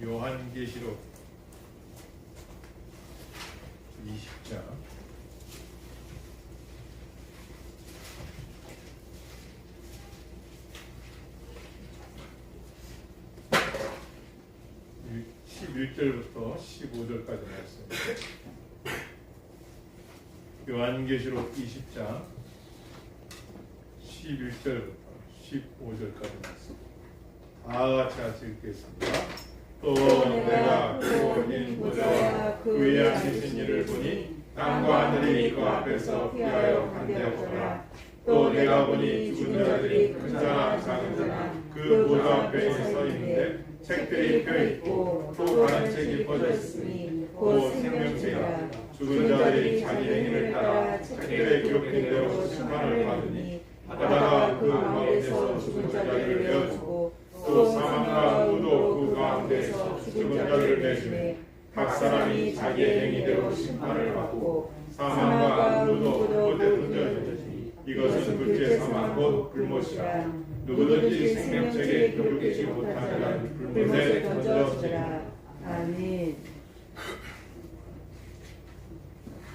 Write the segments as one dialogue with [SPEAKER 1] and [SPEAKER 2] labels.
[SPEAKER 1] 요한계시록 20장 11절부터 15절까지 말씀입니다. 요한계시록 20장 11절부터 15절까지 말씀. 다 같이 읽겠습니다. 또 내가 그 인보좌와 그 위에 앉으신 이를 보니 땅과 하늘이 그 앞에서 피하여 간대하더라. 또 내가 보니 죽은 자들이 큰 자나 작은 자나 그 보좌 앞에 서 있는데 책들이 펴있고 또 다른 책이 퍼져 있으니 곧 생명책이라. 죽은 자들이 자기 행위를 따라 책들에 기록된 대로 심판을 받으니 바다가 그 가운데서 죽은 자들을 내어주고 또 사망과 우도 그 가운데서 죽은 자들을 내주매 각 사람이 자기의 행위대로 심판을 받고 사망과 우도 못에 던져주니 이것은 둘째 사망 곧 불못이라. 누구든지 생명책에 기록되지 못한 자는 불못에 던져주리라.
[SPEAKER 2] 아멘.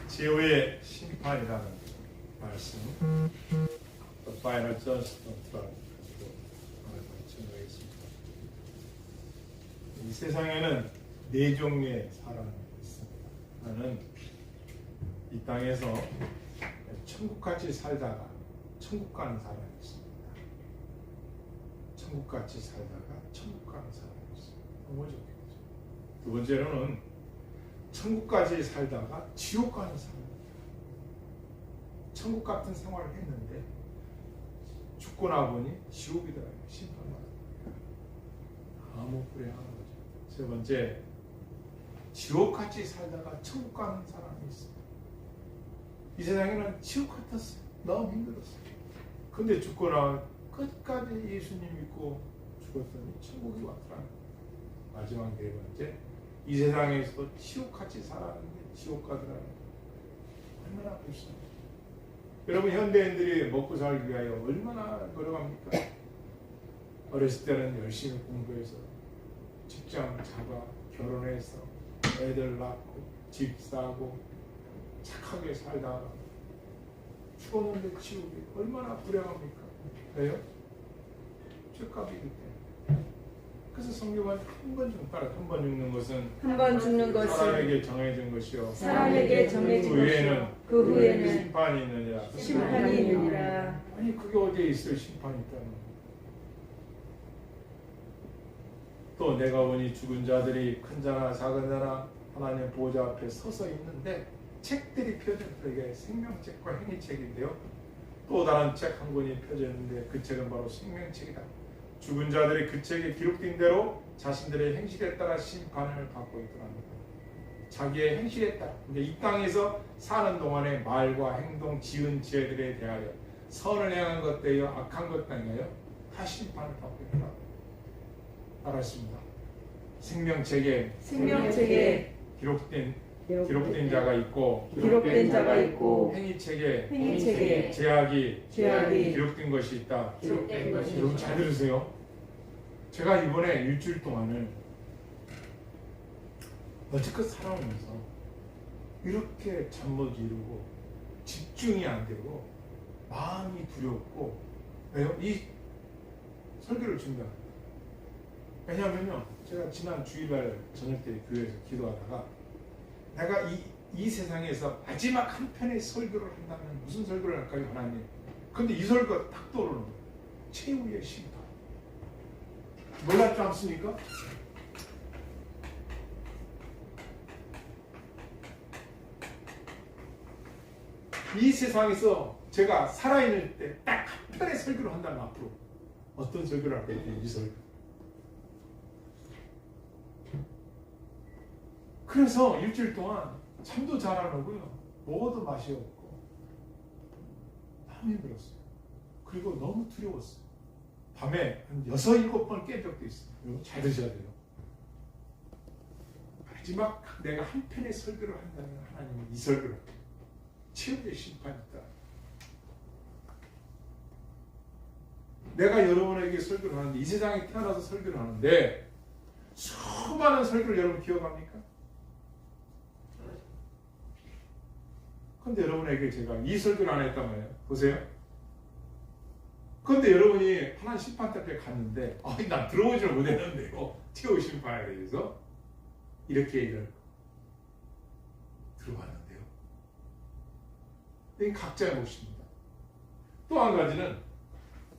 [SPEAKER 1] 최후의 심판이라는 말씀, The Final Judgment 이 세상에는 네 종류의 사람이 있습니다. 하나는 이 땅에서 천국같이 살다가 천국 가는 사람이 있습니다. 천국같이 살다가 천국 가는 사람이 있습니다. 너무 좋겠죠. 두 번째로는 천국까지 살다가 지옥 가는 사람입니다. 천국 같은 생활을 했는데 죽고 나보니 지옥이더라고요. 심판받습니다. 너무 불행한 거죠. 세 번째, 지옥같이 살다가 천국 가는 사람이 있습니다. 이 세상에는 지옥 같았어요. 너무 힘들었어요. 근데 죽고 나면 끝까지 예수님 믿고 죽었더니 천국이 왔더라고요. 마지막 네 번째, 이 세상에서도 지옥같이 살았는데 지옥 가더라고요. 얼마나 불쌍해요. 여러분, 현대인들이 먹고 살기 위하여 얼마나 노력합니까? 어렸을 때는 열심히 공부해서 직장 잡아 결혼해서 애들 낳고 집 사고 착하게 살다가 죽었는데 지옥이 얼마나 불행합니까? 왜요? 죄값이기 때문에. 그래서 성경은 한 번 죽는 것은 사람에게 정해진 것이요
[SPEAKER 2] 사람에게 정해진 것이요 그 후에는
[SPEAKER 1] 심판이 있느니라.
[SPEAKER 2] 심판이 있느니라.
[SPEAKER 1] 아니 그게 어디에 있어요? 심판이 있다는 거. 또 내가 보니 죽은 자들이 큰 자나 작은 자나 하나님 보호자 앞에 서서 있는데 책들이 펴졌다. 이게 생명책과 행위책인데요. 또 다른 책 한 권이 펴졌는데 그 책은 바로 생명책이다. 죽은 자들이 그 책에 기록된 대로 자신들의 행실에 따라 심판을 받고 있더랍니다. 자기의 행실에 따라, 이 땅에서 사는 동안에 말과 행동, 지은 죄들에 대하여 선을 행한 것들이요 악한 것 등이요 다 심판을 받고 있다. 알았습니다. 생명책에 기록된 자가 있고 행위책에 죄악이 기록된 것이 있다. 여러분 잘 들으세요. 제가 이번에 일주일 동안을 여지껏 살아오면서 이렇게 잠 못 이루고 집중이 안 되고 마음이 두렵고 왜요? 이 설교를 준비합니다. 왜냐하면요, 제가 지난 주일날 저녁 때 교회에서 기도하다가 내가 이 세상에서 마지막 한 편의 설교를 한다면 무슨 설교를 할까요, 하나님? 근데 이 설교가 딱 떠오르는 거예요. 최후의 심판. 놀랍지 않습니까? 이 세상에서 제가 살아있는 때 딱 한 편의 설교를 한다면 앞으로 어떤 설교를 할 거예요? 이 설교. 그래서 일주일 동안 잠도 잘 안 오고요. 먹어도 맛이 없고 너무 힘들었어요. 그리고 너무 두려웠어요. 밤에 한 6, 7번 깬 적도 있어요. 여러분 잘 드셔야 돼요. 마지막 내가 한 편의 설교를 한다면 하나님은 이 설교를 최후의 심판이 있다. 내가 여러분에게 설교를 하는데 이 세상에 태어나서 설교를 하는데 수많은 설교를 여러분 기억합니까? 근데 여러분에게 제가 이 설교를 안 했단 말이에요. 보세요. 근데 여러분이 하나님 심판 때 갔는데 난 들어보지를 못했는데요. 최후 심판에 대해서 이렇게 얘기를 들어봤는데요. 이게 각자의 몫입니다. 또 한 가지는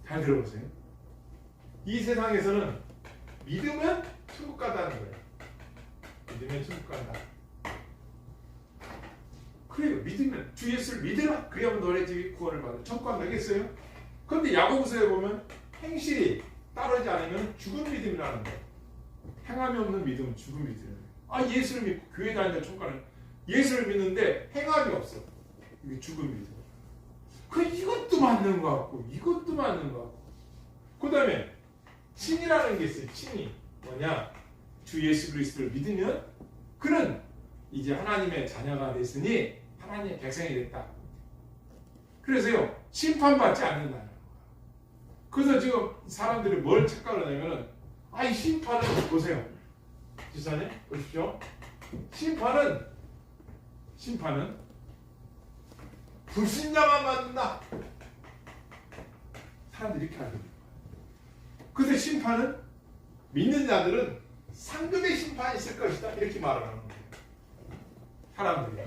[SPEAKER 1] 잘 들어보세요. 이 세상에서는 믿으면 천국 간다는 거예요. 믿으면 천국 간다. 그래요. 믿으면 주 예수를 믿으라. 그래야만 너네 집이 구원을 받아. 천국 간다겠어요? 그런데 야고보서에 보면 행실이 따르지 않으면 죽은 믿음이라는 거예요. 행함이 없는 믿음은 죽은 믿음이에요. 예수를 믿고 교회 다니는데 천국 가는 예수를 믿는데 행함이 없어. 이게 죽은 믿음. 이것도 맞는 것 같고 이것도 맞는 것 같고 그 다음에 칭이라는 게 있어요. 칭이 뭐냐? 주 예수 그리스도를 믿으면 그는 이제 하나님의 자녀가 됐으니 하나님의 백성이 됐다. 그래서요 심판받지 않는다는 거야. 그래서 지금 사람들이 뭘 착각을 하냐면은 이 심판은 보세요. 지사님 보십시오. 심판은 불신자만 받는다. 사람들이 이렇게 알고 있는 거예요. 그래서 심판은 믿는 자들은 상급의 심판이 있을 것이다. 이렇게 말을 하는 거예요. 사람들이.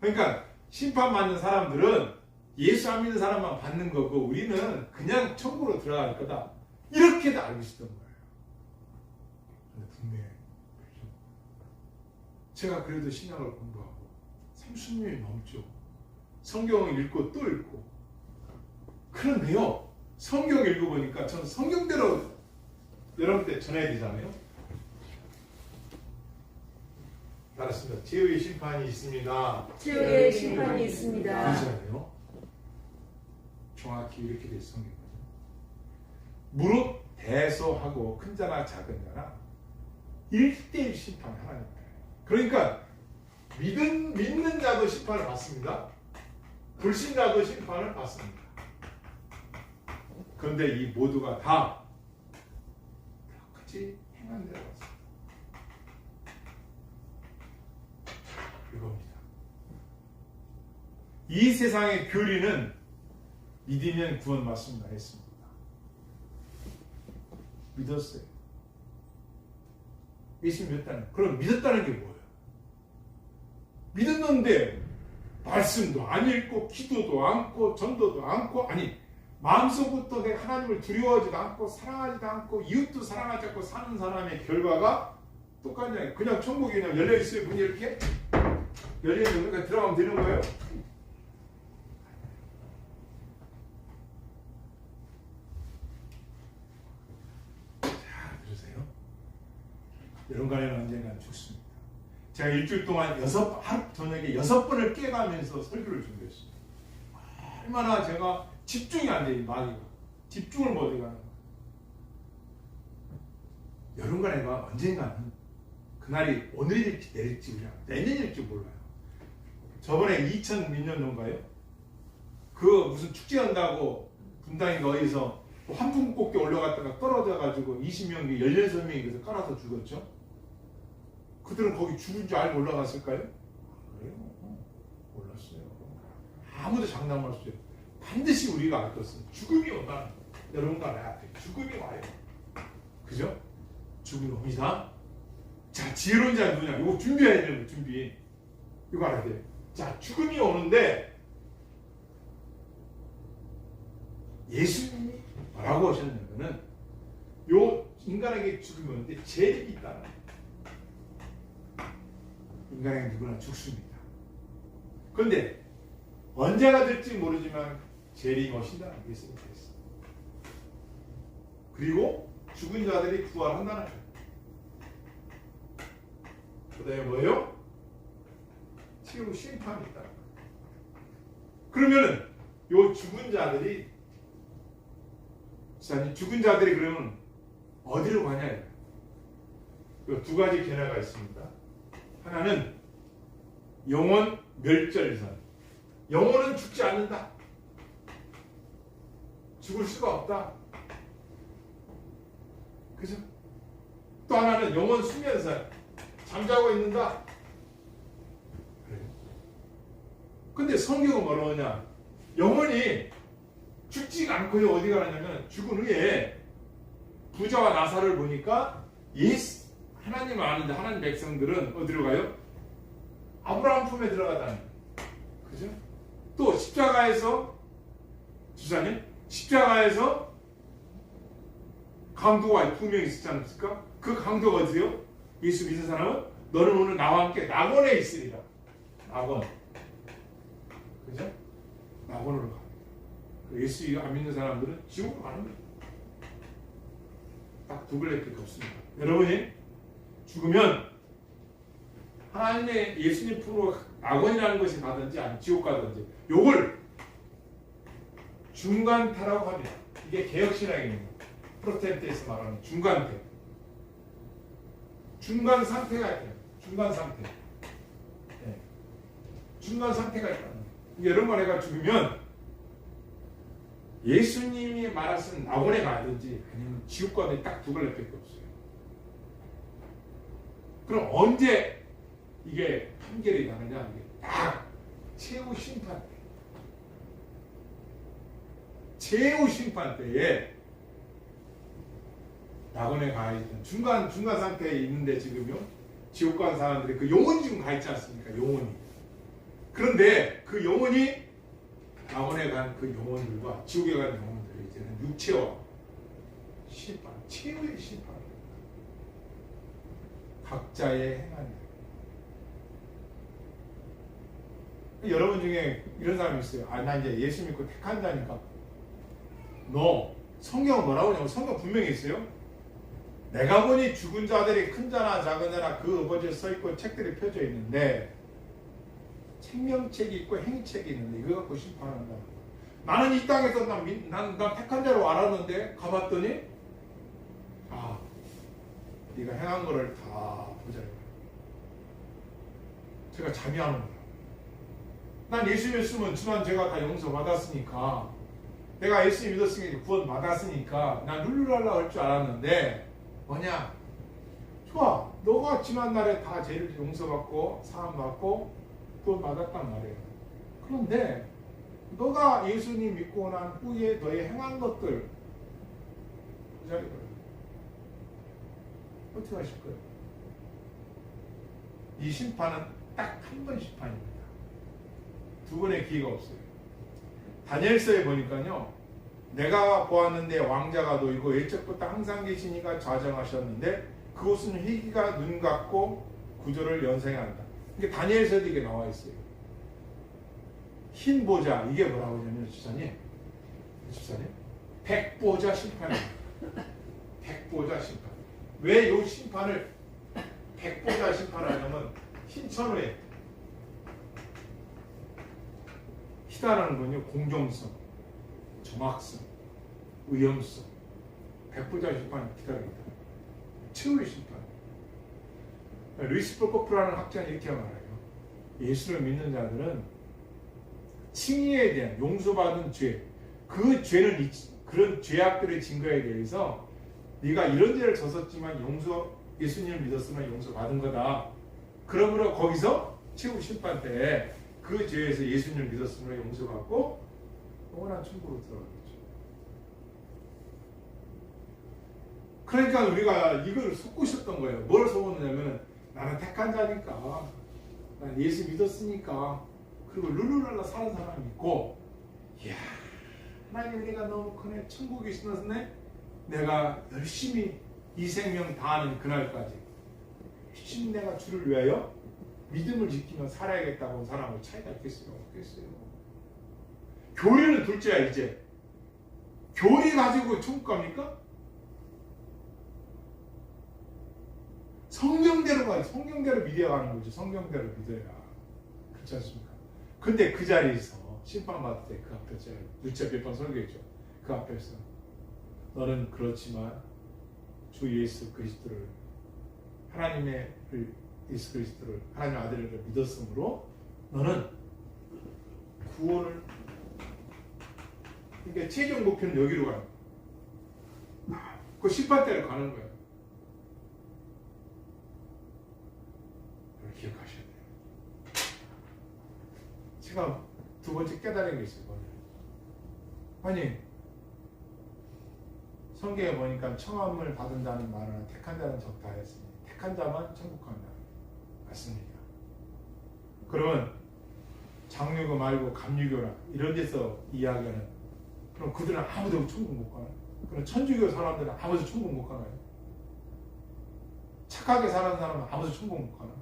[SPEAKER 1] 그러니까 심판받는 사람들은 예수 안 믿는 사람만 받는 거고 우리는 그냥 천국으로 들어갈 거다. 이렇게도 알고 있었던 거예요. 근데 분명히 제가 그래도 신약을 공부하고 30년이 넘죠. 성경을 읽고 또 읽고. 그런데요, 성경을 읽어보니까 저는 성경대로 여러분한테 전해야 되잖아요. 알았습니다. 최후의 심판이 있습니다.
[SPEAKER 2] 최후의 심판이 있습니다.
[SPEAKER 1] 그렇잖아요. 정확히 이렇게 돼 성경은. 무릇 대소하고 큰 자나 작은 자나 1대1 심판 하나님. 그러니까 믿는 자도 심판을 받습니다. 불신자도 심판을 받습니다. 그런데 이 모두가 다 똑같이 행한 대로 받습니다. 이겁니다. 이 세상의 교리는 믿으면 구원 받습니다 했습니다. 믿었어요. 예수 믿었다는. 그럼 믿었다는 게 뭐예요? 믿었는데 말씀도 안 읽고 기도도 않고 전도도 않고 마음속부터 내가 하나님을 두려워하지도 않고 사랑하지도 않고 이웃도 사랑하지 않고 사는 사람의 결과가 똑같냐. 그냥 천국이 그냥 열려있어요. 문이 이렇게 열려있는 거니까 들어가면 되는 거예요. 자, 들으세요. 여러분간에는 언젠가 죽습니다. 제가 일주일 동안 하루 저녁에 6번을 깨가면서 설교를 준비했습니다. 얼마나 제가 집중이 안 돼요. 마귀가 집중을 못해가는 거예요. 여러분간에가 언젠가는 그날이 오늘일지 내일지 우리가 내년일지 몰라요. 저번에 2000몇년도인가요? 그 무슨 축제한다고 분당인가 어디서 환풍꽃게 올라갔다가 떨어져가지고 20명이 16명이 그래서 깔아서 죽었죠. 그들은 거기 죽은 줄 알고 올라갔을까요? 그래요? 몰랐어요. 아무도 장담할 수 없어요. 반드시 우리가 알 것은 죽음이 온다는 여러분과 내 앞에 죽음이 와요. 그죠? 죽음이 옵니다. 자, 지혜로운 자는 누구냐? 이거 준비해야 되는 거예요. 준비. 이거 알아야 돼요. 자, 죽음이 오는데 예수님이 뭐라고 하셨냐면은 요 인간에게 죽음이 오는데 재림이 있다는 거예요. 인간에게 누구나 죽습니다. 그런데 언제가 될지 모르지만 재림이 오신다는 게 예수님께서. 그리고 죽은 자들이 부활한다는 거예요. 그 다음에 뭐예요? 최후 심판이 있다. 그러면은 요 죽은 자들이 죽은 자들이 그러면 어디로 가냐? 요 두 가지 견해가 있습니다. 하나는 영혼 멸절선. 영혼은 죽지 않는다. 죽을 수가 없다. 그죠? 또 하나는 영혼 수면선. 잠자고 있는다. 그래요. 근데 성경은 뭐라고 하냐? 영혼이 죽지가 않고요. 어디 가냐면 죽은 후에 부자와 나사를 보니까 하나님을 아는데 하나님 백성들은 어디로 가요? 아브라함 품에 들어가다는 거예요. 그죠? 또 십자가에서 주사님 십자가에서 강도가 2명 있었지 않습니까? 그 강도가 어디요? 예수 믿는 사람은 너는 오늘 나와 함께 낙원에 있으리라. 낙원. 그죠? 낙원으로 가. 예수 안 믿는 사람들은 지옥으로 가는 거예요. 딱 두 갈래밖에 없습니다. 여러분이 죽으면 하나님의 예수님 품으로 낙원이라는 것이 가든지 아니면 지옥 가든지 요걸 중간태라고 합니다. 이게 개혁신학입니다. 프로테스탄트에서 말하는 중간태. 중간 상태가 있대요. 중간 상태. 네. 중간 상태가 있다는 거예요. 이런 걸 내가 죽으면 예수님이 말하신 낙원에 가든지 아니면 지옥 가든지 딱 두 갈래밖에 없어요. 그럼 언제 이게 판결이 나느냐? 이게 딱 최후 심판 때. 최후 심판 때에 낙원에 가 있는 중간 상태에 있는데 지금요 지옥 간 사람들이 그 영혼이 지금 가 있지 않습니까? 영혼이. 그런데 그 영혼이 낙원에 간 그 영혼들과 지옥에 간 영혼들이 이제는 육체와 심판, 최후의 심판입니다. 각자의 행한 일. 여러분 중에 이런 사람이 있어요. 나 이제 예수 믿고 택한 자니까. 너 성경은 뭐라고 하냐면 성경 분명히 있어요. 내가 보니 죽은 자들이 큰 자나 작은 자나 그 어버지에 써있고 책들이 펴져 있는데 생명책이 있고 행책이 있는데 이거 갖고 심판한다. 나는 이 땅에서 난 택한 자로 알았는데 가봤더니 네가 행한 거를 다 보자. 제가 자비하는 거야. 난 예수 믿으면 지난 제가 다 용서받았으니까 내가 예수 믿었으니까 구원 받았으니까 난 룰루랄라 할 줄 알았는데 뭐냐? 좋아. 너가 지난날에 다 죄를 용서받고 사함받고 구원 받았단 말이에요. 그런데 너가 예수님 믿고 난 후에 너의 행한 것들 그 자리에 어떻게 하실 거예요? 이 심판은 딱 한 번 심판입니다. 두 번의 기회가 없어요. 다니엘서에 보니까요. 내가 보았는데 왕자가 놓이고 일찍부터 항상 계시니가 좌정하셨는데 그곳은 희기가 눈 감고 구조를 연상한다. 이게 다니엘서도 이게 나와 있어요. 흰 보자, 이게 뭐라고 하냐면 집사님 백보자 심판입니다. 백보자 심판. 왜 이 심판을 백보자 심판을 하냐면 흰천후에 희다라는 건요 공정성, 정확성, 의형성, 백보자 심판이 기다립니다. 최후의 심판. 루이스 프로코프라는 학자는 이렇게 말해요. 예수를 믿는 자들은 칭의에 대한 용서받은 죄, 그 죄는 그런 죄악들의 증거에 대해서 네가 이런 죄를 졌었지만 예수님을 믿었으면 용서받은 거다. 그러므로 거기서 최후 심판 때 그 죄에서 예수님을 믿었으면 용서받고 영원한 천국으로 들어가겠죠. 그러니까 우리가 이걸 속고 있었던 거예요. 뭘 속었느냐면 나는 택한 자니까, 난 예수 믿었으니까, 그리고 룰루랄라 사는 사람이 있고, 이야, 하나님 은혜가 너무 크네, 천국에 있었네, 내가 열심히 이 생명 다하는 그날까지 열심히 내가 주를 위하여 믿음을 지키며 살아야겠다고 하는 사람하고 차이가 있겠어요? 없겠어요? 교리는 둘째야. 이제 교리 가지고 천국 갑니까? 성경대로 가요. 성경대로 믿어가는 거죠. 성경대로 믿어야. 그렇지 않습니까? 근데 그 자리에서 심판받을 때 그 앞에서 제가 누차 몇 번 설교했죠. 그 앞에서 너는 그렇지만 주 예수 그리스도를 하나님의 예수 그리스도를 하나님의 아들을 믿었으므로 너는 구원을, 그러니까 최종 목표는 여기로 가는 거예요. 그 심판대로 가는 거예요. 이걸 기억하셔야 돼요. 제가 두 번째 깨달은 게 있어요. 아니, 성경에 보니까 청함을 받은다는 말은 택한 자는 적다 했으니 택한 자만 천국 간다. 맞습니다. 그러면 장유교 말고 감유교라 이런 데서 이야기하는, 그럼 그들은 아무도 천국 못 가나요? 그럼 천주교 사람들은 아무도 천국 못 가나요? 착하게 사는 사람은 아무도 천국 못 가나요?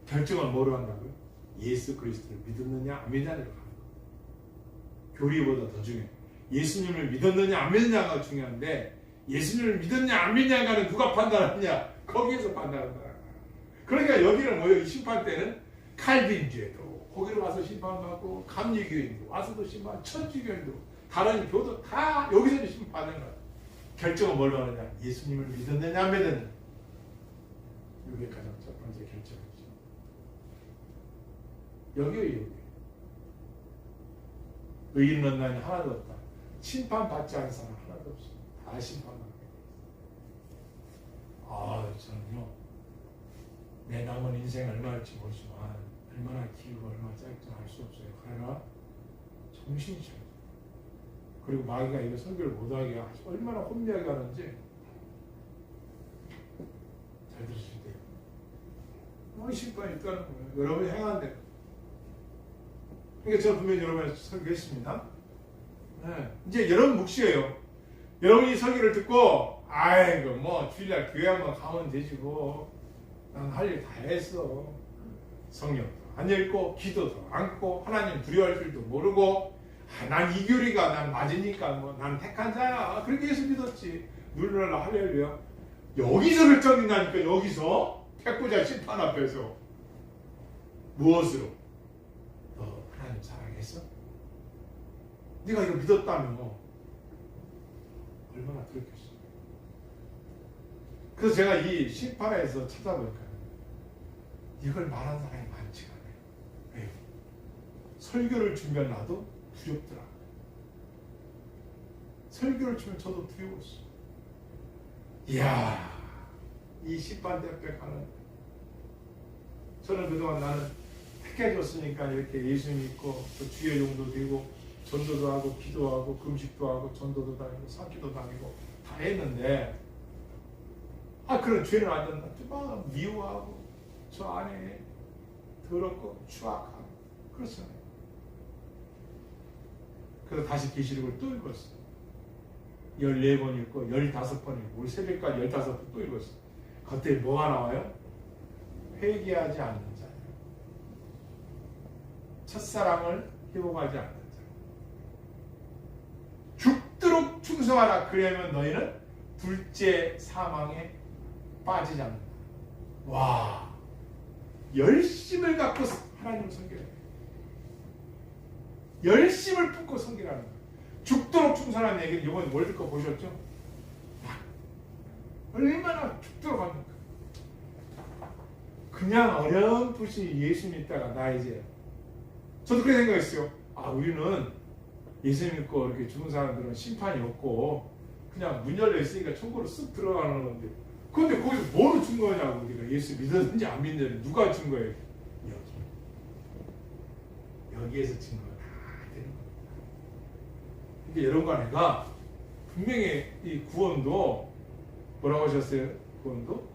[SPEAKER 1] 결정은 뭐로 한다고요? 예수 그리스도를 믿었느냐 안 믿느냐로 가는 거예요. 교리보다 더 중요해요. 예수님을 믿었느냐 안 믿느냐가 중요한데, 예수님을 믿었냐 안 믿느냐가는 누가 판단하느냐, 거기에서 판단한다. 그러니까 여기는 뭐예요? 이 심판 때는 칼빈주에도 거기로 와서 심판받고, 감리교인도 와서도 심판, 천주교인도 다른 교도 다 여기서 심판하는 거예요. 결정은 뭘로 하느냐? 예수님을 믿었느냐 안 믿었느냐. 이게 가장 첫 번째 결정이죠. 여기에요. 여기. 의인은 나니 하나도 없다. 심판받지 않은 사람 하나도 없어. 다 심판받게 돼 있어요. 저는요, 내 남은 인생 얼마일지 모르지만 얼마나 길고 얼마나 짧지 알 수 없어요. 그러나 정신이 차려. 그리고 마귀가 이거 설교를 못하게 얼마나 혼미하게 하는지 잘 들으셔야 돼요. 너무 심판이 있다는 거예요. 여러분이 행한 대로. 그러니까 저는 분명히 여러분한테 설교했습니다. 네. 이제 여러분 몫이에요. 여러분이 설교를 듣고, 아이고 뭐 주일날 교회 한번 가면 되지 뭐, 난 할 일 다 했어. 성경도 안 읽고 기도도 않고 하나님 두려워할 줄도 모르고, 난 이 교리가 난 맞으니까 뭐 난 택한 자야. 그렇게 해서 믿었지. 누르랄라 할렐루야. 여기서 결정된다니까. 여기서 백보자 심판 앞에서 무엇으로? 너 하나님 사랑했어? 네가 이거 믿었다면 얼마나 그렇겠어. 그래서 제가 이 심판에서 찾아보니까 이걸 말하는 사람이 많지가 않아요. 왜? 설교를 준비한 나도 두렵더라. 설교를 주면 저도 두려웠어. 이야, 이 심판 때 앞에 가는, 저는 그동안 나는 택해줬으니까 이렇게 예수 믿고 또 주의 용도 되고 전도도 하고 기도하고 금식도 하고 전도도 다니고 사기도 다니고 다 했는데, 그런 죄는 안 된다. 막 미워하고 저 안에 더럽고 추악하고 그렇잖아요. 그래서 다시 계시록을 또 읽었어. 14번 읽고 15번 읽고 우리 새벽까지 15번 또 읽었어. 그때 뭐가 나와요? 회개하지 않는 자, 첫사랑을 회복하지 않는 자, 죽도록 충성하라. 그러면 너희는 둘째 사망에 빠지지 않는다. 와, 열심을 갖고 하나님을 섬겨야 돼. 열심을 품고 섬기라는 거야. 죽도록 충성하는 얘기는 이번 월드컵 보셨죠? 얼마나 죽도록 합니까? 그냥 어렴풋이 예수 믿다가 나 이제 저도 그렇게 생각했어요. 아, 우리는 예수 믿고 이렇게 죽은 사람들은 심판이 없고 그냥 문 열려 있으니까 천국으로 쓱 들어가는 건데, 그런데 거기서 뭐로 준 거냐고. 우리가 예수 믿었는지 안 믿는지 누가 준 거예요? 여기에서 준 거야. 다 되는 겁니다. 그러니까 여러분과 내가 분명히 이 구원도 뭐라고 하셨어요? 구원도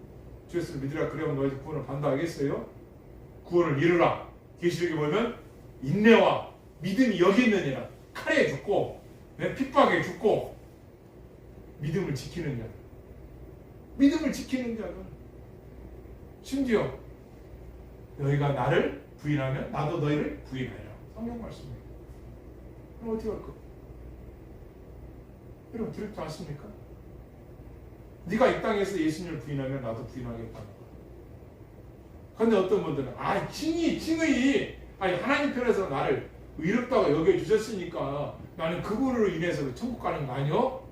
[SPEAKER 1] 주 예수를 믿으라 그러면 너희 구원을 받는다 하겠어요? 구원을 이루라. 계시록에 보면 인내와 믿음이 여기 있느니라. 칼에 죽고 핍박에 죽고 믿음을 지키는 자, 믿음을 지키는 자는 심지어 너희가 나를 부인하면 나도 너희를 부인하리라. 성경 말씀이에요. 그럼 어떻게 할까? 여러분 두렵지 않습니까? 네가 이 땅에서 예수님을 부인하면 나도 부인하겠다는 거야. 그런데 어떤 분들은 칭의 하나님 편에서 나를 의롭다고 여겨주셨으니까 나는 그분으로 인해서 천국 가는 거 아니요?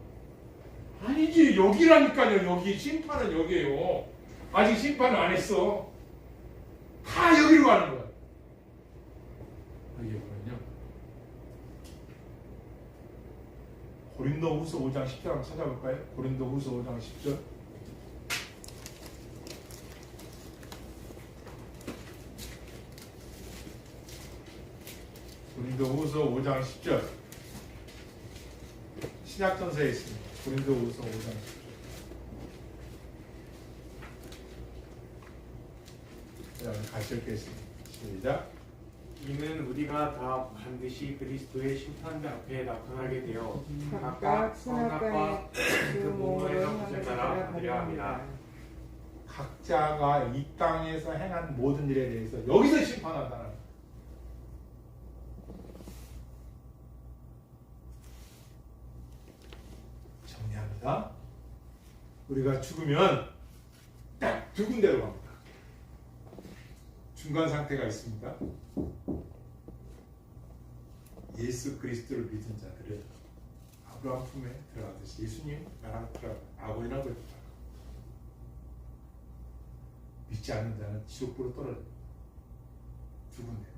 [SPEAKER 1] 아니지, 여기라니까요. 여기 심판은 여기에요. 아직 심판을 안 했어. 다 여기로 가는 거야. 이게 뭐냐면 고린도후서 5장 10절 한번 찾아볼까요? 고린도후서 5장 10절. 고린도후서 5장 10절. 신약전서에 있습니다. 고린도후서 5장 10절. 같이 읽겠습니다. 시작.
[SPEAKER 3] 이는 우리가 다 반드시 그리스도의 심판대 앞에 나타나게 되어
[SPEAKER 2] 각각 선악과에
[SPEAKER 3] 그 몸을 행한 것을 따라 받으려 합니다.
[SPEAKER 1] 각자가 이 땅에서 행한 모든 일에 대해서 여기서 심판한다는 거예요. 정리합니다. 우리가 죽으면 딱 두 군데로 갑니다. 중간 상태가 있습니다. 예수 그리스도를 믿은 자들은 아브라함 품에 들어가듯이 예수님 나랑 들어가 아버지랑 그랬다. 믿지 않는 자는 지옥불로 떨어져 두 군데.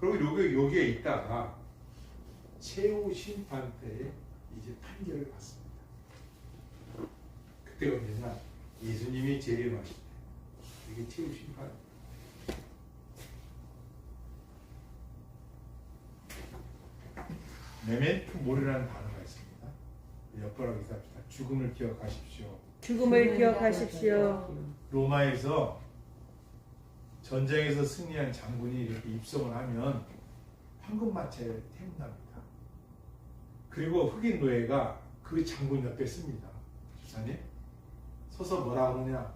[SPEAKER 1] 그리고 여기에 있다가 최후 심판 때에 이제 판결을 받습니다. 그때가 언제냐? 예수님이 재림하실 때. 이게 최후 심판. 메멘토 모리라는 단어가 있습니다. 옆바로 기사합시다. 죽음을 기억하십시오.
[SPEAKER 2] 죽음을 기억하십시오.
[SPEAKER 1] 로마에서 전쟁에서 승리한 장군이 이렇게 입성을 하면 황금마차를 태운답니다. 그리고 흑인 노예가 그 장군 옆에 씁니다. 주사님 서서 뭐라 그러냐?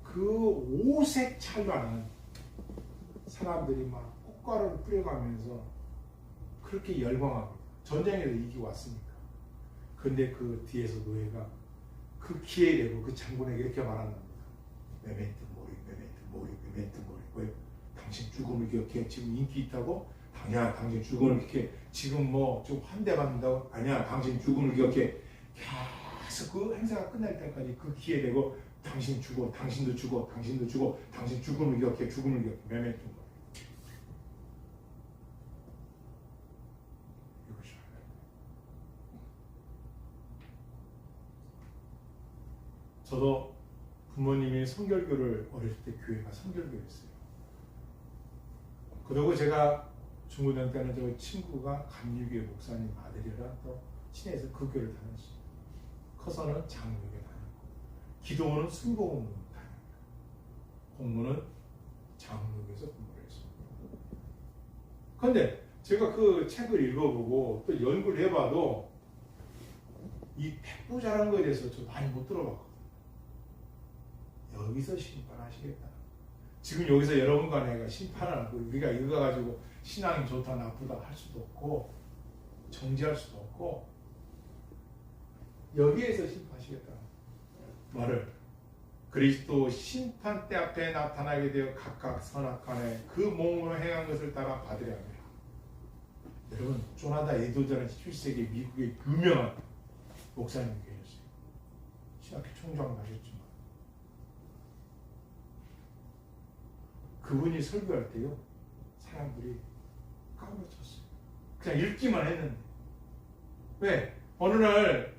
[SPEAKER 1] 그 오색 찰나는 사람들이 막 꽃가루를 뿌려가면서 그렇게 열광합니다. 전쟁에서 이기고 왔으니까. 근데 그 뒤에서 노예가 그 기회에 대고 그 장군에게 이렇게 말한답니다. 메멘토 모리, 메멘토 모리, 메멘토 모리. 왜? 당신 죽음을 기억해. 지금 인기 있다고? 아니야, 당신 죽음을 기억해. 지금 뭐 좀 환대받는다고? 아니야, 당신 죽음을 기억해. 계속 그 행사가 끝날 때까지 그 기회에 대고 당신 죽어, 당신도 죽어, 당신도 죽어, 당신 죽음을 기억해, 죽음을 기억해. 메멘토 모리. 이것이 저도 부모님이 성결교를 어릴 때 교회가 성결교였어요. 그리고 제가 중고등 때는 저 친구가 감리교회 목사님 아들이라 또 친해서 그 교회를 다녔어요. 커서는 장로교회 다녔고, 기도원은 순복음을 다녔고, 공무는 장로교에서 공부를 했습니다. 그런데 제가 그 책을 읽어보고 또 연구를 해봐도 이 백부자라는 거에 대해서 좀 많이 못 들어봤거든요. 여기서 심판하시겠다. 지금 여기서 여러분과 내가 심판을 하고 우리가 이거 가지고 신앙이 좋다 나쁘다 할 수도 없고 정지할 수도 없고 여기에서 심판하시겠다. 말을 그리스도 심판대 앞에 나타나게 되어 각각 선악간에 그 몸으로 행한 것을 따라 받으려 합니다. 여러분 조나단 에드워드라는 17세기 미국의 유명한 목사님 계셨어요. 신학교 총장도 하셨지만 그분이 설교할 때요 사람들이 까무러쳤어요. 그냥 읽기만 했는데 왜? 어느 날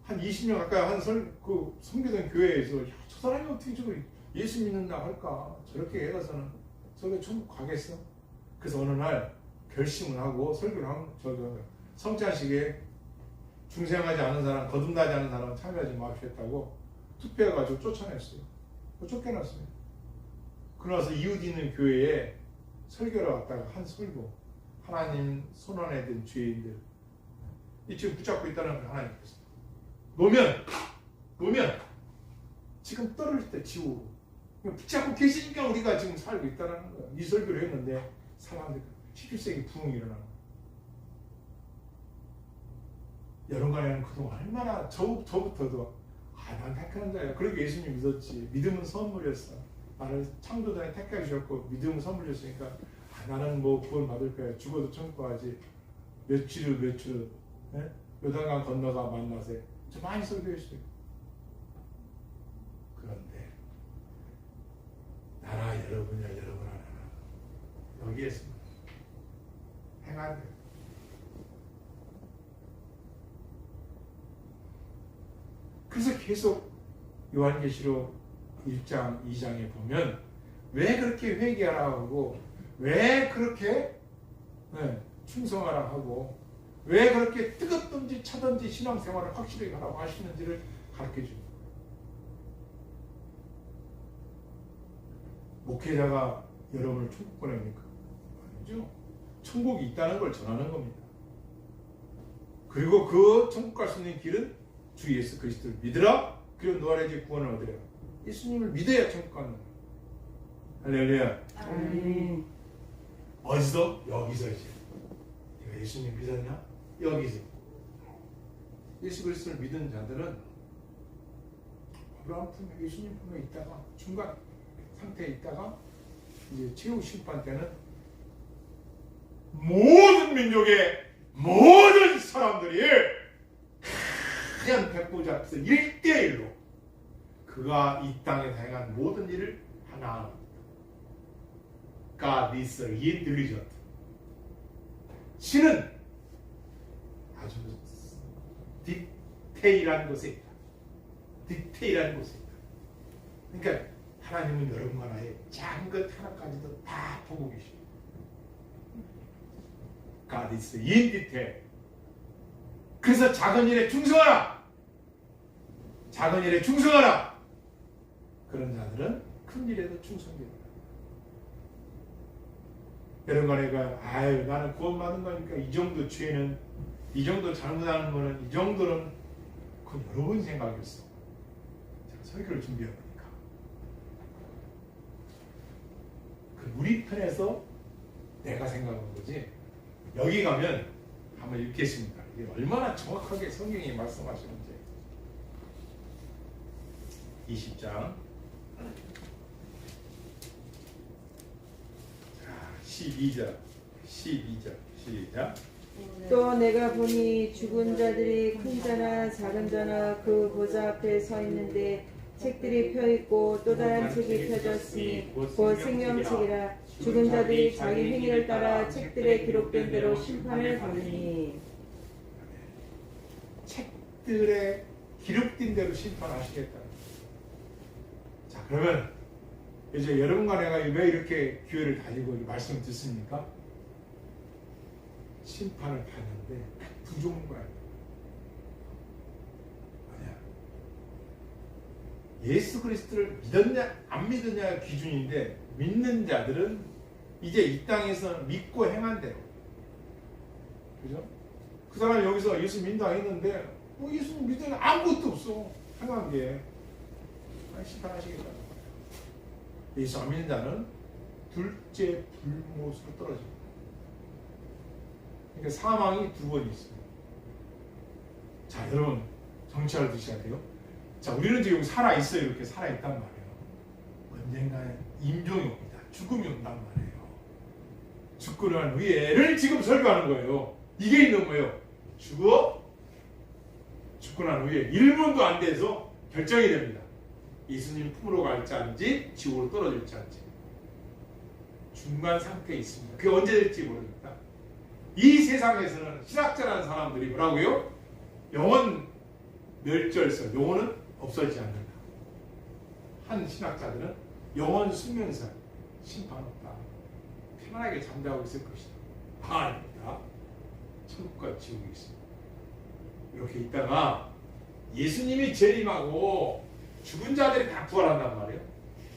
[SPEAKER 1] 한 20년 가까이 그 섬기던 교회에서 저 사람이 어떻게 저걸 예수 믿는다 할까? 저렇게 해가서는 저게 천국 가겠어? 그래서 어느 날 결심을 하고 설교를 하고 성찬식에 중생하지 않은 사람, 거듭나지 않은 사람 참여하지 마시겠다고 투표해가지고 쫓아냈어요. 쫓겨났어요. 그러나서 이웃 있는 교회에 설교를 왔다가 한 설교, 하나님 손안에 든 죄인들 이 지금 붙잡고 있다는 걸 하나님께서 놓으면 지금 떨어질 때 지옥으로 붙잡고 계시니까 우리가 지금 살고 있다는 거예요. 이 설교를 했는데 사람들 17세기 부흥이 일어나는 거예요. 여러분과는 그동안 얼마나 저부터도 난 택하는 자야. 그렇게 예수님 믿었지. 믿음은 선물이었어. 나를 창조전에 택해 주셨고 믿음은 선물이었으니까 나는 뭐 구원 받을 거야. 죽어도 천국 가지. 며칠 요단강 건너가 만나세. 저 많이 설교했어요. 그런데 나라 여러분이야 여러분아 나라 여기에서 행한 거예요. 그래서 계속 요한계시록 1장 2장에 보면 왜 그렇게 회개하라 하고 왜 그렇게 충성하라 하고 왜 그렇게 뜨겁든지 차든지 신앙생활을 확실히 하라고 하시는지를 가르쳐줍니다. 목회자가 여러분을 천국 보냅니까? 아니죠. 천국이 있다는 걸 전하는 겁니다. 그리고 그 천국 갈 수 있는 길은 주 예수 그리스도를 믿으라. 그리고 노아의 구원을 얻으라. 예수님을 믿어야 천국 가는 거예요. 할렐루야.
[SPEAKER 2] 아멘.
[SPEAKER 1] 어디서? 여기서 이제. 내가 예수님 믿었냐? 여기서. 예수 그리스도를 믿은 자들은 아브라함 품에 예수님 품에 있다가 중간 상태에 있다가 이제 최후 심판 때는 모든 민족의 모든 사람들이 하얀 백보자 앞에서 1대1로 그가 이 땅에 다행한 모든 일을 하나하나 God is intelligent. 신은 아주 디테일한 곳에 있다. 디테일한 곳에 있다. 그러니까 하나님은 여러분과 나의 작은 것 하나까지도 다 보고 계십니다. God is in detail. 그래서 작은 일에 충성하라. 작은 일에 충성하라. 그런 자들은 큰 일에도 충성됩니다. 여러분과 내가 나는 구원받은 거니까 이 정도 죄는 이 정도 잘못하는 거는 이 정도는 그건 여러분 생각이었어. 제가 설교를 준비해보니까 그 우리 편에서 내가 생각한 거지. 여기 가면 한번 읽겠습니다. 이게 얼마나 정확하게 성경이 말씀하시는지. 20장 12절 시작.
[SPEAKER 2] 또 내가 보니 죽은 자들이 큰 자나 작은 자나 그 보좌 앞에 서 있는데 책들이 펴 있고 또 다른 책이 펴졌으니 곧 생명책이라. 죽은 자들이 자기 행위를 따라 책들에 기록된 대로 심판을 받으니.
[SPEAKER 1] 책들에 기록된 대로 심판하시겠다. 자, 그러면 이제 여러분과 내가 왜 이렇게 교회를 다니고 말씀을 듣습니까? 심판을 받는데 부족한 거야. 아니야. 예수 그리스도를 믿었냐 안 믿었냐가 기준인데 믿는 자들은 이제 이 땅에서 믿고 행한 대로 그죠? 그 사람이 여기서 예수 믿는다 했는데 뭐 예수 믿는 아무것도 없어. 행한 게. 심판하시겠다. 예수 안 믿는 자는 둘째 불못으로 떨어집니다. 그러니까 사망이 두 번 있습니다. 자, 여러분 정치를 드셔야 돼요. 자, 우리는 지금 살아있어요. 이렇게 살아있단 말이에요. 언젠가는 임종이 옵니다. 죽음이 온단 말이에요. 죽고 난 후에를 지금 설교하는 거예요. 이게 있는 거예요. 죽고 난 후에 1분도 안 돼서 결정이 됩니다. 예수님 품으로 갈지 아닌지 지옥으로 떨어질지 아닌지. 중간 상태에 있습니다. 그게 언제 될지 모릅니다. 이 세상에서는 신학자라는 사람들이 뭐라고요? 영혼 멸절설, 영혼은 없어지지 않는다. 한 신학자들은 영혼 숙면설, 심판 없다. 편안하게 잠자고 있을 것이다. 아닙니다. 천국과 지옥이 있습니다. 이렇게 있다가 예수님이 재림하고 죽은 자들이 다 부활한단 말이에요.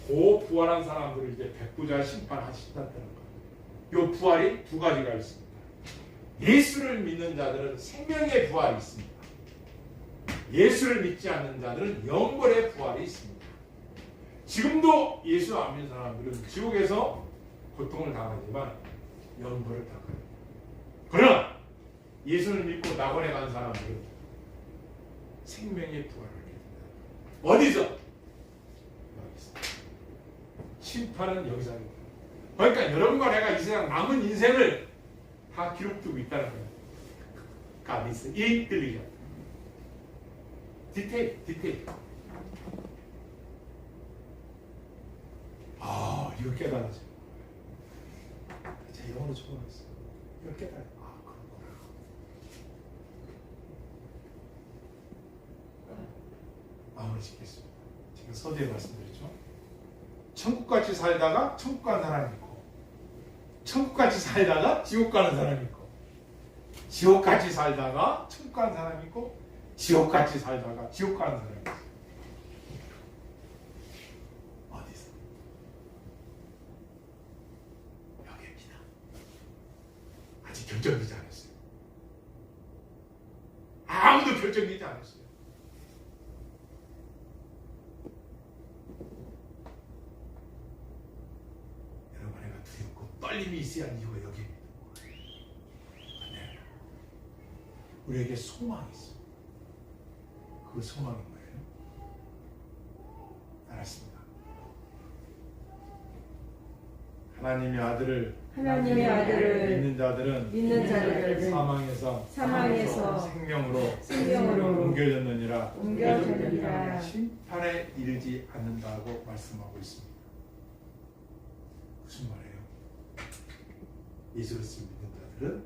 [SPEAKER 1] 그 부활한 사람들을 이제 백부자 심판하신다는 거예요. 이 부활이 두 가지가 있습니다. 예수를 믿는 자들은 생명의 부활이 있습니다. 예수를 믿지 않는 자들은 영벌의 부활이 있습니다. 지금도 예수 안 믿는 사람들은 지옥에서 고통을 당하지만 영벌을 당합니다. 그러나 예수를 믿고 낙원에 간 사람들은 생명의 부활을 하게 됩니다. 어디서? 여기서. 심판은 여기서 합니다. 그러니까 여러분과 내가 이 세상 남은 인생을 다 기록되고 있다는 거예요. 가디스 이 들리죠? 디테일. 아, 이거 깨달아져. 제 영어로 적어놨어. 이거 깨달아. 아, 그렇구나. 마무리 짓겠습니다. 제가 서두에 말씀드렸죠. 천국같이 살다가 천국 가는 사람이 있고, 천국같이 살다가 지옥 가는 사람이 있고, 지옥같이 살다가 천국 가는 사람이 있고, 지옥같이 살다가 지옥 가는 사람이 있어요. 어디서? 여기입니다. 아직 결정되지 않았어요. 아무도 결정되지 않았어요. 여러분, 내가 두렵고 떨림이 있어야 하는 이유가 여기입니다. 네. 우리에게 소망이 있어요. 그 소망이 뭐예요? 알았습니다. 하나님의 아들을 믿는 자들은 사망에서 생명으로 옮겨졌느니라. 심판에 이르지 않는다고 말씀하고 있습니다. 무슨 말이에요? 예수 그리스도를 믿는 자들은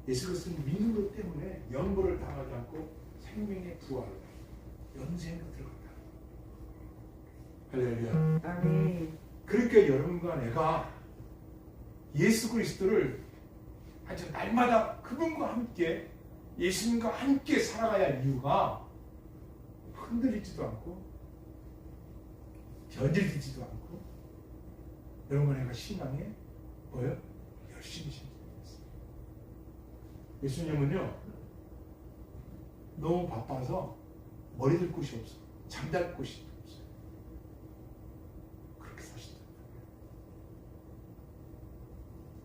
[SPEAKER 1] 예수 그리스도를 믿는 것 때문에 영벌을 당하지 않고 생명의 부활, 영생으로 들어간다. 할렐루야.
[SPEAKER 2] 아멘.
[SPEAKER 1] 그러니까 여러분과 내가 예수 그리스도를 아주 날마다 그분과 함께 예수님과 함께 살아가야 할 이유가 흔들리지도 않고 변질되지도 않고 여러분과 내가 신앙에 뭐예요? 열심히 신앙했어요. 예수님은요 너무 바빠서 머리 들 곳이 없어. 잠잘 곳이 없어요. 그렇게 사신다.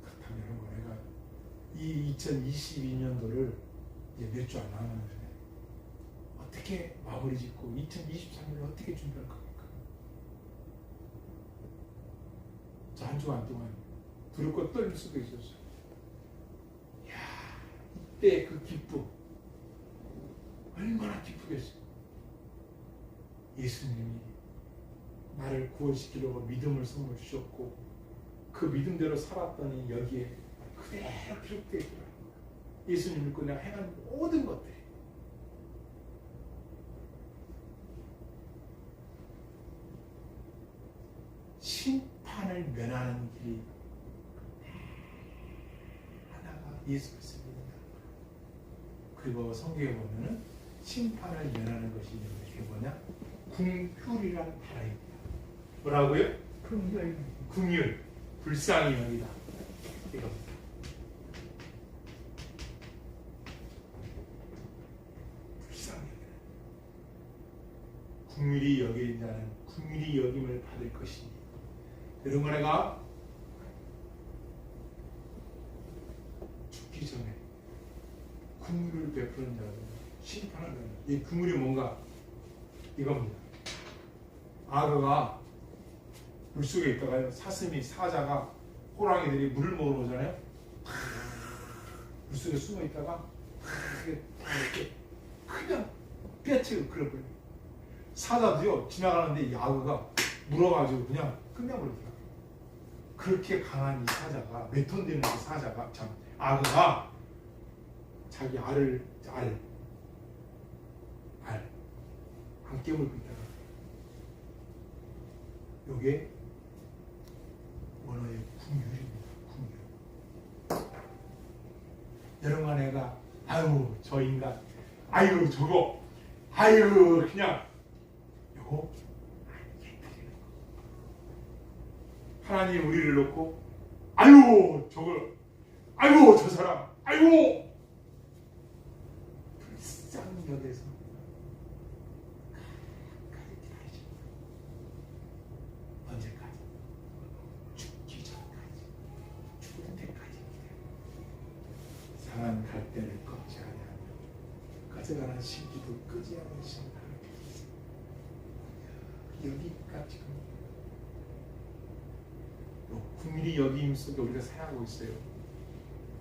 [SPEAKER 1] 그렇다면 여러분, 내가 이 2022년도를 이제 몇 주 안 남았는데 어떻게 마무리 짓고 2023년을 어떻게 준비할 겁니까? 저 한 주간 동안 두렵고 떨릴 수도 있었어요. 이야, 이때 그 기쁨 얼마나 기쁘겠어요. 예수님이 나를 구원시키려고 믿음을 선물 주셨고 그 믿음대로 살았더니 여기에 그대로 기록되어 있더라고요. 예수님 믿고 내가 행한 모든 것들이. 심판을 면하는 길이 하나가 예수 그리스도 믿는다. 그리고 성경에 보면은 심판을 면하는 것이 이게 뭐냐? 궁휼이라는 단어입니다. 뭐라고요? 궁휼. 불쌍히 여기다. 이겁니다. 긍휼히 여긴 자는 긍휼히 여김을 받을 것이니. 이런 거 내가 죽기 전에 긍휼을 베푸는 자는 심판을 받는다. 이 긍휼이 뭔가? 이겁니다. 악어가 물속에 있다가 사슴이 사자가 호랑이들이 물을 먹으러 오잖아요. 물속에 숨어 있다가 이렇게 그냥 뼈치고 그려버려요. 사자도요 지나가는데 이 악어가 물어가지고 그냥 끝내버리더라고요. 그렇게 강한 이 사자가 몇 톤 되는 이 사자가 참 악어가 자기 알을 안 깨물고 있다가 요게 원어의 긍휼입니다. 긍휼. 여러분 내가 아유 저 인간 아유 저거 아유 그냥 요거 하나님 우리를 놓고 아유 저걸 아유 저 사람 아유 불쌍히 여겨서 언제까지? 죽기 전까지, 죽을 때까지 상한 갈대를 꺾지 아니하며 가져가는 신기도 끄지 않는 신하를 여기까지 긍휼히 여김 속에 우리가 살아가고 있어요.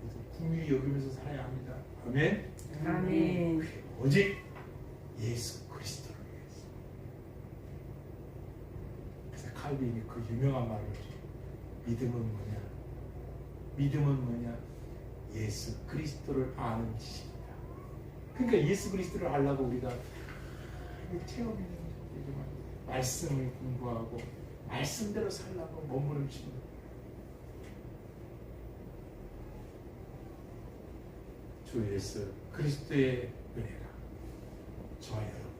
[SPEAKER 1] 그래서 긍휼히 여기면서 살아야 합니다. 아멘.
[SPEAKER 2] 아멘.
[SPEAKER 1] 오직 예수 그리스도를 위해서. 그래서 칼빈이 그 유명한 말을 믿음은 뭐냐? 믿음은 뭐냐? 예수 그리스도를 아는 지식이다. 그러니까 예수 그리스도를 알려고 우리가 체험하는 말씀을 공부하고 말씀대로 살라고 몸부림치는 주 예수 그리스도의 은혜가 저와 여러분의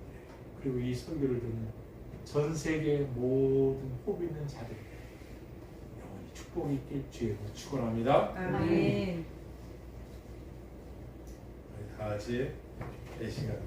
[SPEAKER 1] 그리고 이 설교를 듣는 전 세계 모든 호흡 있는 자들에게 영원히 축복이 있길 주의 축원합니다.
[SPEAKER 2] 아멘.
[SPEAKER 1] 우리 다 같이 이 시간